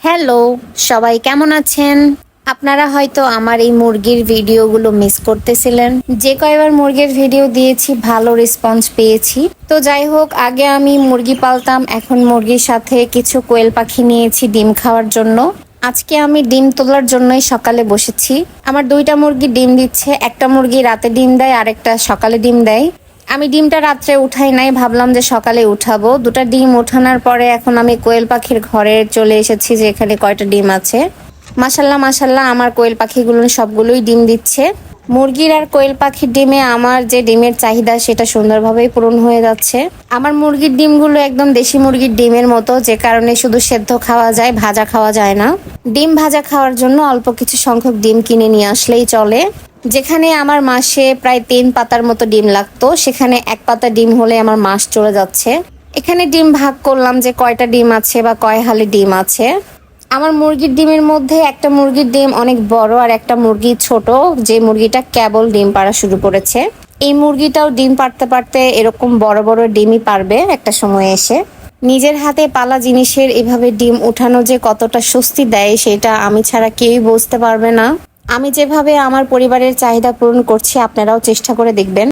Hello, সবাই কেমন আছেন? আপনারা হয়তো আমার এই মুরগির ভিডিওগুলো মিস করতেছিলেন। যে কয়বার মুরগির ভিডিও দিয়েছি ভালো রেসপন্স পেয়েছি। তো যাই হোক, আগে আমি মুরগি পালতাম, এখন মুরগির সাথে কিছু কোয়েল পাখি নিয়েছি ডিম খাওয়ার জন্য। আজকে আমি ডিম তোলার জন্যই সকালে বসেছি। আমার দুইটা মুরগি ডিম দিচ্ছে, একটা মুরগি রাতে ডিম দেয়, আরেকটা সকালে ডিম দেয়। আমি ডিমটা রাত্রে উঠাই নাই, ভাবলাম যে সকালে উঠাবো। দুটা ডিম উঠানোর পরে এখন আমি কোয়েল পাখির ঘরে চলে এসেছি যে এখানে কয়টা ডিম আছে। মাশাল্লাহ মাশাল্লাহ, আমার কোয়েল পাখিগুলো সবগুলোই ডিম দিচ্ছে। মুরগির আর কোয়েল পাখির ডিমে আমার যে ডিমের চাহিদা সেটা সুন্দরভাবেই পূরণ হয়ে যাচ্ছে। আমার মুরগির ডিমগুলো একদম দেশি মুরগির ডিমের মতো, যে কারণে শুধু সেদ্ধ খাওয়া যায়, ভাজা খাওয়া যায় না। ডিম ভাজা খাওয়ার জন্য অল্প কিছু সংখ্যক ডিম কিনে নিয়ে আসলেই চলে। যেখানে আমার মাসে প্রায় 3 পাতার মতো ডিম লাগতো, সেখানে 1 পাতা ডিম হলে আমার মাস চলে যাচ্ছে। এখানে ডিম ভাগ করলাম যে কয়টা ডিম আছে বা কয় হালি ডিম আছে। আমার মুরগির ডিমের মধ্যে একটা মুরগির ডিম অনেক বড় আর একটা মুরগি ছোট, যে মুরগিটা কেবল ডিম পাড়া শুরু করেছে। এই মুরগিটাও ডিম পাড়তে পারতে এরকম বড় বড় ডিমই পারবে একটা সময় এসে। নিজের হাতে পালা জিনিসের এভাবে ডিম উঠানো যে কতটা স্বস্তি দেয় সেটা আমি ছাড়া কেউই বুঝতে পারবে না। আমি যেভাবে আমার পরিবারের চাহিদা পূরণ করছি, আপনারাও চেষ্টা করে দেখবেন।